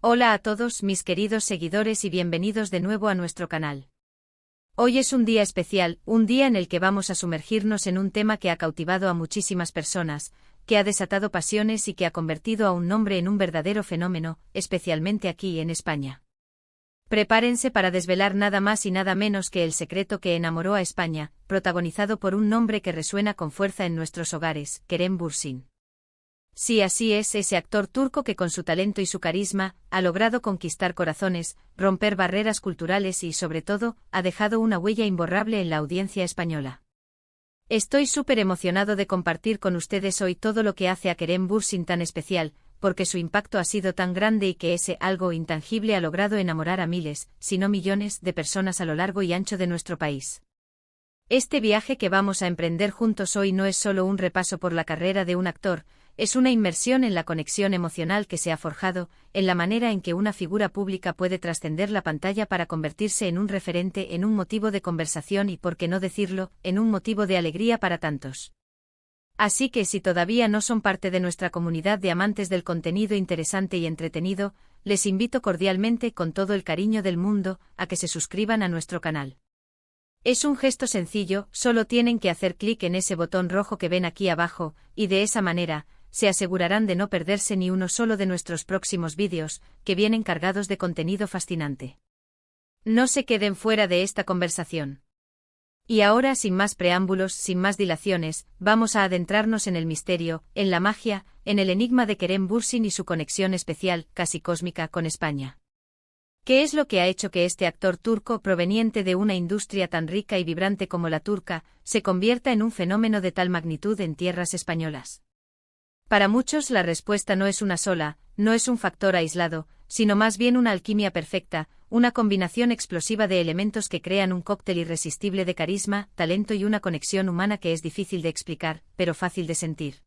Hola a todos mis queridos seguidores y bienvenidos de nuevo a nuestro canal. Hoy es un día especial, un día en el que vamos a sumergirnos en un tema que ha cautivado a muchísimas personas, que ha desatado pasiones y que ha convertido a un nombre en un verdadero fenómeno, especialmente aquí en España. Prepárense para desvelar nada más y nada menos que El secreto que enamoró a España, protagonizado por un nombre que resuena con fuerza en nuestros hogares, Kerem Bürsin. Sí, así es, ese actor turco que con su talento y su carisma, ha logrado conquistar corazones, romper barreras culturales y, sobre todo, ha dejado una huella imborrable en la audiencia española. Estoy súper emocionado de compartir con ustedes hoy todo lo que hace a Kerem Bürsin tan especial, porque su impacto ha sido tan grande y que ese algo intangible ha logrado enamorar a miles, si no millones, de personas a lo largo y ancho de nuestro país. Este viaje que vamos a emprender juntos hoy no es solo un repaso por la carrera de un actor, es una inmersión en la conexión emocional que se ha forjado, en la manera en que una figura pública puede trascender la pantalla para convertirse en un referente, en un motivo de conversación y, por qué no decirlo, en un motivo de alegría para tantos. Así que si todavía no son parte de nuestra comunidad de amantes del contenido interesante y entretenido, les invito cordialmente, con todo el cariño del mundo, a que se suscriban a nuestro canal. Es un gesto sencillo, solo tienen que hacer clic en ese botón rojo que ven aquí abajo, y de esa manera, se asegurarán de no perderse ni uno solo de nuestros próximos vídeos, que vienen cargados de contenido fascinante. No se queden fuera de esta conversación. Y ahora, sin más preámbulos, sin más dilaciones, vamos a adentrarnos en el misterio, en la magia, en el enigma de Kerem Bürsin y su conexión especial, casi cósmica, con España. ¿Qué es lo que ha hecho que este actor turco, proveniente de una industria tan rica y vibrante como la turca, se convierta en un fenómeno de tal magnitud en tierras españolas? Para muchos la respuesta no es una sola, no es un factor aislado, sino más bien una alquimia perfecta, una combinación explosiva de elementos que crean un cóctel irresistible de carisma, talento y una conexión humana que es difícil de explicar, pero fácil de sentir.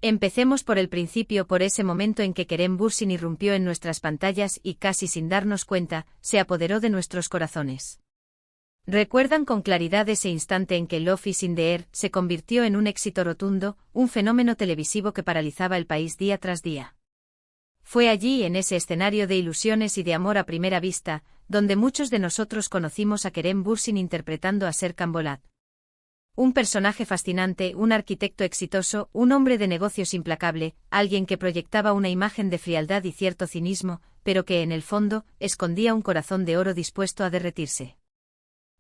Empecemos por el principio, por ese momento en que Kerem Bürsin irrumpió en nuestras pantallas y, casi sin darnos cuenta, se apoderó de nuestros corazones. ¿Recuerdan con claridad ese instante en que Love is in the air se convirtió en un éxito rotundo, un fenómeno televisivo que paralizaba el país día tras día? Fue allí, en ese escenario de ilusiones y de amor a primera vista, donde muchos de nosotros conocimos a Kerem Bürsin interpretando a Serkan Bolat. Un personaje fascinante, un arquitecto exitoso, un hombre de negocios implacable, alguien que proyectaba una imagen de frialdad y cierto cinismo, pero que en el fondo escondía un corazón de oro dispuesto a derretirse.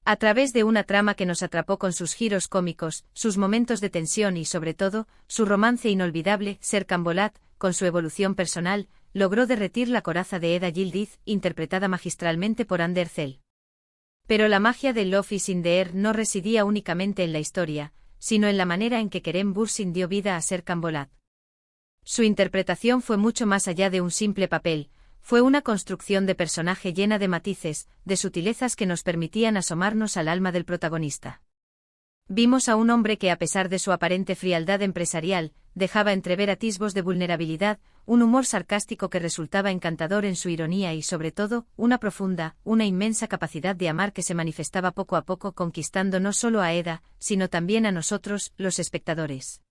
A través de una trama que nos atrapó con sus giros cómicos, sus momentos de tensión y, sobre todo, su romance inolvidable, Serkan Bolat, con su evolución personal, logró derretir la coraza de Eda Yildiz, interpretada magistralmente por Hande Erçel. Pero la magia de Love is in the air no residía únicamente en la historia, sino en la manera en que Kerem Bürsin dio vida a Serkan Bolat. Su interpretación fue mucho más allá de un simple papel. Fue una construcción de personaje llena de matices, de sutilezas que nos permitían asomarnos al alma del protagonista. Vimos a un hombre que, a pesar de su aparente frialdad empresarial, dejaba entrever atisbos de vulnerabilidad, un humor sarcástico que resultaba encantador en su ironía y, sobre todo, una profunda, una inmensa capacidad de amar que se manifestaba poco a poco, conquistando no solo a Eda, sino también a nosotros, los espectadores.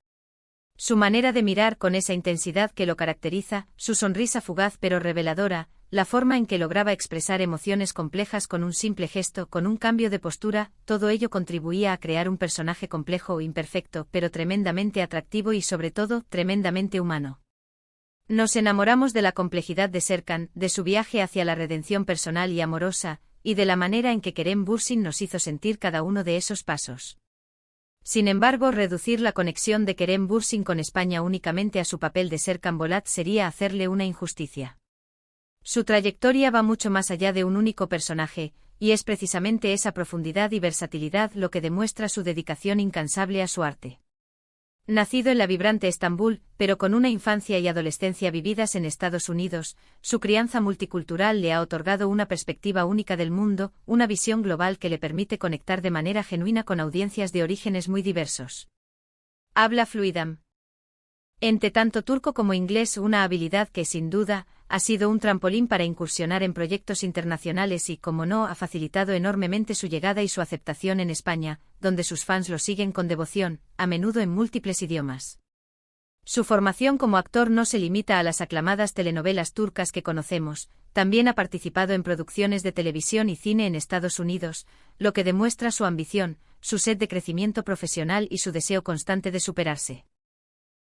Su manera de mirar con esa intensidad que lo caracteriza, su sonrisa fugaz pero reveladora, la forma en que lograba expresar emociones complejas con un simple gesto, con un cambio de postura, todo ello contribuía a crear un personaje complejo o imperfecto, pero tremendamente atractivo y, sobre todo, tremendamente humano. Nos enamoramos de la complejidad de Serkan, de su viaje hacia la redención personal y amorosa, y de la manera en que Kerem Bürsin nos hizo sentir cada uno de esos pasos. Sin embargo, reducir la conexión de Kerem Bürsin con España únicamente a su papel de Serkan Bolat sería hacerle una injusticia. Su trayectoria va mucho más allá de un único personaje, y es precisamente esa profundidad y versatilidad lo que demuestra su dedicación incansable a su arte. Nacido en la vibrante Estambul, pero con una infancia y adolescencia vividas en Estados Unidos, su crianza multicultural le ha otorgado una perspectiva única del mundo, una visión global que le permite conectar de manera genuina con audiencias de orígenes muy diversos. Habla fluidamente tanto turco como inglés, una habilidad que, sin duda, ha sido un trampolín para incursionar en proyectos internacionales y, como no, ha facilitado enormemente su llegada y su aceptación en España, donde sus fans lo siguen con devoción, a menudo en múltiples idiomas. Su formación como actor no se limita a las aclamadas telenovelas turcas que conocemos, también ha participado en producciones de televisión y cine en Estados Unidos, lo que demuestra su ambición, su sed de crecimiento profesional y su deseo constante de superarse.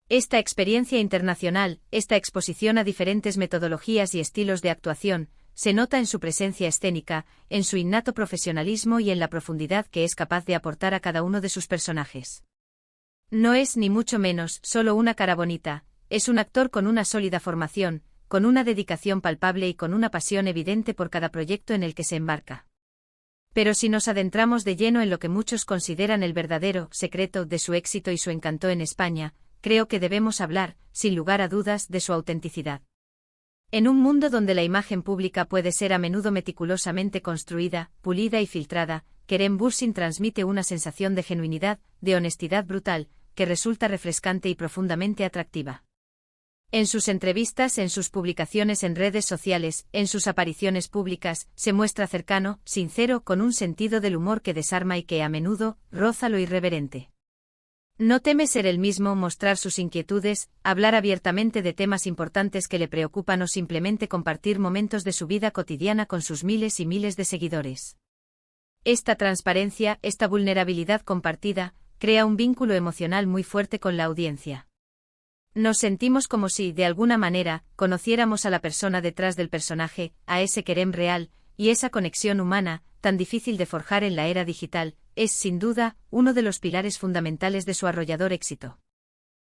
Esta experiencia internacional, esta exposición a diferentes metodologías y estilos de actuación, se nota en su presencia escénica, en su innato profesionalismo y en la profundidad que es capaz de aportar a cada uno de sus personajes. No es ni mucho menos solo una cara bonita, es un actor con una sólida formación, con una dedicación palpable y con una pasión evidente por cada proyecto en el que se embarca. Pero si nos adentramos de lleno en lo que muchos consideran el verdadero secreto de su éxito y su encanto en España, creo que debemos hablar, sin lugar a dudas, de su autenticidad. En un mundo donde la imagen pública puede ser a menudo meticulosamente construida, pulida y filtrada, Kerem Bürsin transmite una sensación de genuinidad, de honestidad brutal, que resulta refrescante y profundamente atractiva. En sus entrevistas, en sus publicaciones en redes sociales, en sus apariciones públicas, se muestra cercano, sincero, con un sentido del humor que desarma y que, a menudo, roza lo irreverente. No teme ser el mismo, mostrar sus inquietudes, hablar abiertamente de temas importantes que le preocupan o simplemente compartir momentos de su vida cotidiana con sus miles y miles de seguidores. Esta transparencia, esta vulnerabilidad compartida, crea un vínculo emocional muy fuerte con la audiencia. Nos sentimos como si, de alguna manera, conociéramos a la persona detrás del personaje, a ese Kerem real, y esa conexión humana, tan difícil de forjar en la era digital, es, sin duda, uno de los pilares fundamentales de su arrollador éxito.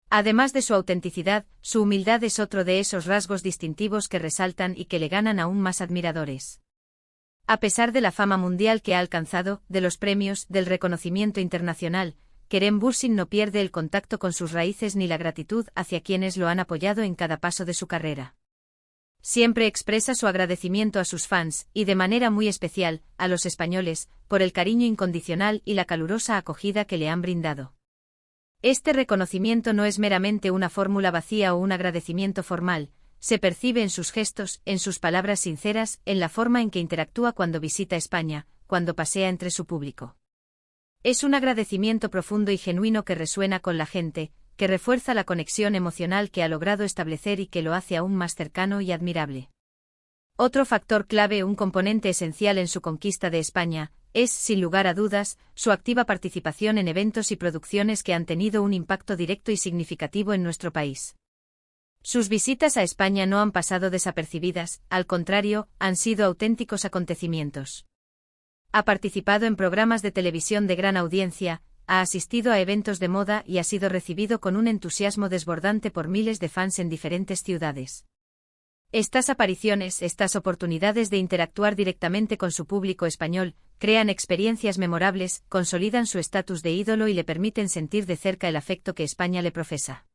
Además de su autenticidad, su humildad es otro de esos rasgos distintivos que resaltan y que le ganan aún más admiradores. A pesar de la fama mundial que ha alcanzado, de los premios, del reconocimiento internacional, Kerem Bürsin no pierde el contacto con sus raíces ni la gratitud hacia quienes lo han apoyado en cada paso de su carrera. Siempre expresa su agradecimiento a sus fans, y de manera muy especial, a los españoles, por el cariño incondicional y la calurosa acogida que le han brindado. Este reconocimiento no es meramente una fórmula vacía o un agradecimiento formal, se percibe en sus gestos, en sus palabras sinceras, en la forma en que interactúa cuando visita España, cuando pasea entre su público. Es un agradecimiento profundo y genuino que resuena con la gente, que refuerza la conexión emocional que ha logrado establecer y que lo hace aún más cercano y admirable. Otro factor clave, un componente esencial en su conquista de España, es, sin lugar a dudas, su activa participación en eventos y producciones que han tenido un impacto directo y significativo en nuestro país. Sus visitas a España no han pasado desapercibidas, al contrario, han sido auténticos acontecimientos. Ha participado en programas de televisión de gran audiencia, ha asistido a eventos de moda y ha sido recibido con un entusiasmo desbordante por miles de fans en diferentes ciudades. Estas apariciones, estas oportunidades de interactuar directamente con su público español, crean experiencias memorables, consolidan su estatus de ídolo y le permiten sentir de cerca el afecto que España le profesa.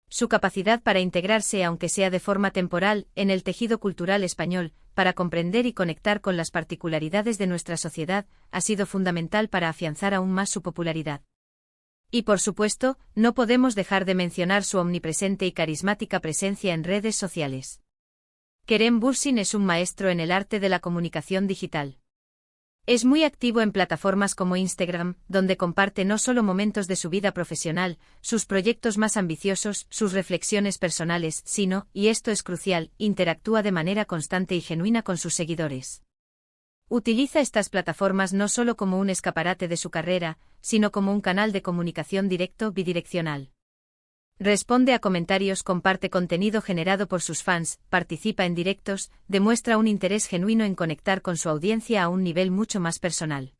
Su capacidad para integrarse, aunque sea de forma temporal, en el tejido cultural español, para comprender y conectar con las particularidades de nuestra sociedad, ha sido fundamental para afianzar aún más su popularidad. Y por supuesto, no podemos dejar de mencionar su omnipresente y carismática presencia en redes sociales. Kerem Bürsin es un maestro en el arte de la comunicación digital. Es muy activo en plataformas como Instagram, donde comparte no solo momentos de su vida profesional, sus proyectos más ambiciosos, sus reflexiones personales, sino, y esto es crucial, interactúa de manera constante y genuina con sus seguidores. Utiliza estas plataformas no solo como un escaparate de su carrera, sino como un canal de comunicación directo, bidireccional. Responde a comentarios, comparte contenido generado por sus fans, participa en directos, demuestra un interés genuino en conectar con su audiencia a un nivel mucho más personal.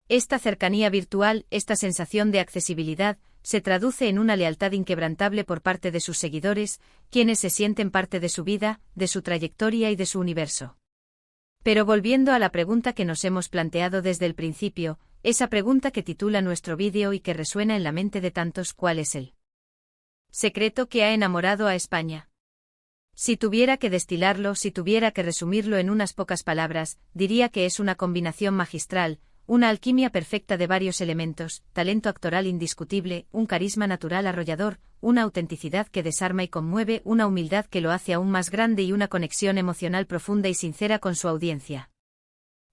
Esta cercanía virtual, esta sensación de accesibilidad, se traduce en una lealtad inquebrantable por parte de sus seguidores, quienes se sienten parte de su vida, de su trayectoria y de su universo. Pero volviendo a la pregunta que nos hemos planteado desde el principio, esa pregunta que titula nuestro vídeo y que resuena en la mente de tantos, ¿cuál es el secreto que ha enamorado a España? Si tuviera que destilarlo, si tuviera que resumirlo en unas pocas palabras, diría que es una combinación magistral, una alquimia perfecta de varios elementos: talento actoral indiscutible, un carisma natural arrollador, una autenticidad que desarma y conmueve, una humildad que lo hace aún más grande y una conexión emocional profunda y sincera con su audiencia.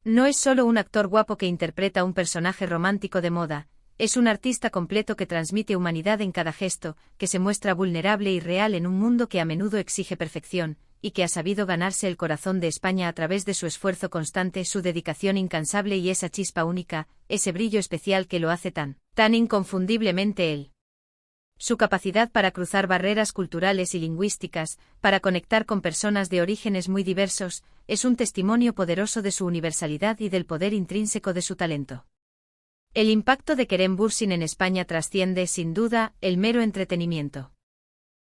No es solo un actor guapo que interpreta un personaje romántico de moda, Es un artista completo que transmite humanidad en cada gesto, que se muestra vulnerable y real en un mundo que a menudo exige perfección, y que ha sabido ganarse el corazón de España a través de su esfuerzo constante, su dedicación incansable y esa chispa única, ese brillo especial que lo hace tan inconfundiblemente él. Su capacidad para cruzar barreras culturales y lingüísticas, para conectar con personas de orígenes muy diversos, es un testimonio poderoso de su universalidad y del poder intrínseco de su talento. El impacto de Kerem Bürsin en España trasciende, sin duda, el mero entretenimiento.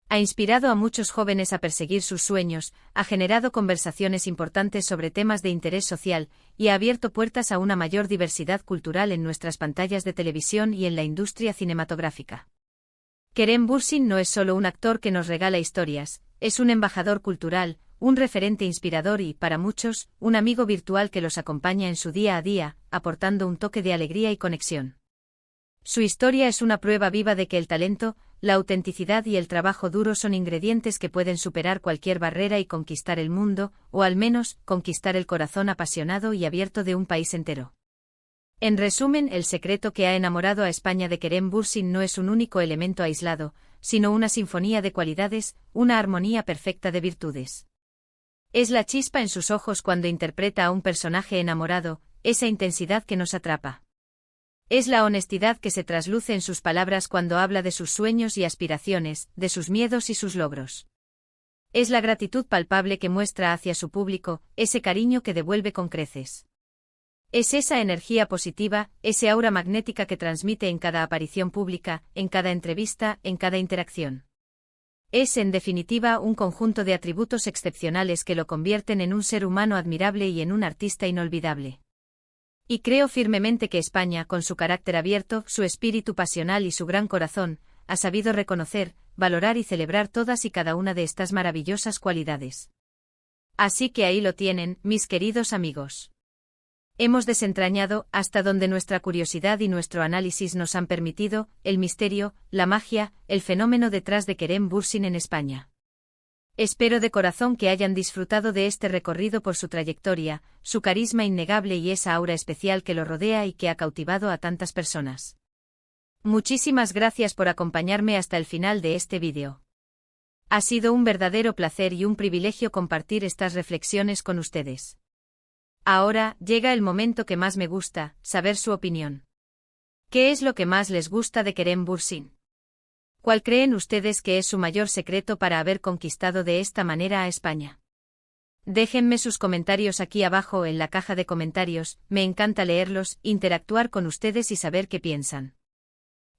Ha inspirado a muchos jóvenes a perseguir sus sueños, ha generado conversaciones importantes sobre temas de interés social, y ha abierto puertas a una mayor diversidad cultural en nuestras pantallas de televisión y en la industria cinematográfica. Kerem Bürsin no es solo un actor que nos regala historias, es un embajador cultural, un referente inspirador y, para muchos, un amigo virtual que los acompaña en su día a día, aportando un toque de alegría y conexión. Su historia es una prueba viva de que el talento, la autenticidad y el trabajo duro son ingredientes que pueden superar cualquier barrera y conquistar el mundo, o al menos, conquistar el corazón apasionado y abierto de un país entero. En resumen, el secreto que ha enamorado a España de Kerem Bürsin no es un único elemento aislado, sino una sinfonía de cualidades, una armonía perfecta de virtudes. Es la chispa en sus ojos cuando interpreta a un personaje enamorado, esa intensidad que nos atrapa. Es la honestidad que se trasluce en sus palabras cuando habla de sus sueños y aspiraciones, de sus miedos y sus logros. Es la gratitud palpable que muestra hacia su público, ese cariño que devuelve con creces. Es esa energía positiva, ese aura magnética que transmite en cada aparición pública, en cada entrevista, en cada interacción. Es, en definitiva, un conjunto de atributos excepcionales que lo convierten en un ser humano admirable y en un artista inolvidable. Y creo firmemente que España, con su carácter abierto, su espíritu pasional y su gran corazón, ha sabido reconocer, valorar y celebrar todas y cada una de estas maravillosas cualidades. Así que ahí lo tienen, mis queridos amigos. Hemos desentrañado, hasta donde nuestra curiosidad y nuestro análisis nos han permitido, el misterio, la magia, el fenómeno detrás de Kerem Bürsin en España. Espero de corazón que hayan disfrutado de este recorrido por su trayectoria, su carisma innegable y esa aura especial que lo rodea y que ha cautivado a tantas personas. Muchísimas gracias por acompañarme hasta el final de este vídeo. Ha sido un verdadero placer y un privilegio compartir estas reflexiones con ustedes. Ahora, llega el momento que más me gusta, saber su opinión. ¿Qué es lo que más les gusta de Kerem Bürsin? ¿Cuál creen ustedes que es su mayor secreto para haber conquistado de esta manera a España? Déjenme sus comentarios aquí abajo en la caja de comentarios, me encanta leerlos, interactuar con ustedes y saber qué piensan.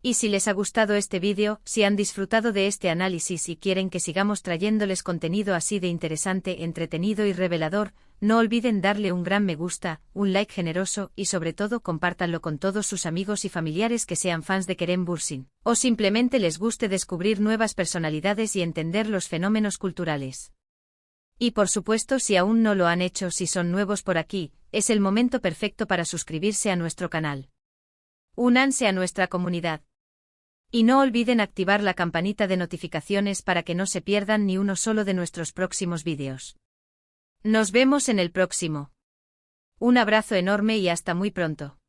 Y si les ha gustado este vídeo, si han disfrutado de este análisis y quieren que sigamos trayéndoles contenido así de interesante, entretenido y revelador, no olviden darle un gran me gusta, un like generoso y sobre todo compártanlo con todos sus amigos y familiares que sean fans de Kerem Bürsin, o simplemente les guste descubrir nuevas personalidades y entender los fenómenos culturales. Y por supuesto, si aún no lo han hecho, si son nuevos por aquí, es el momento perfecto para suscribirse a nuestro canal. Únanse a nuestra comunidad. Y no olviden activar la campanita de notificaciones para que no se pierdan ni uno solo de nuestros próximos vídeos. Nos vemos en el próximo. Un abrazo enorme y hasta muy pronto.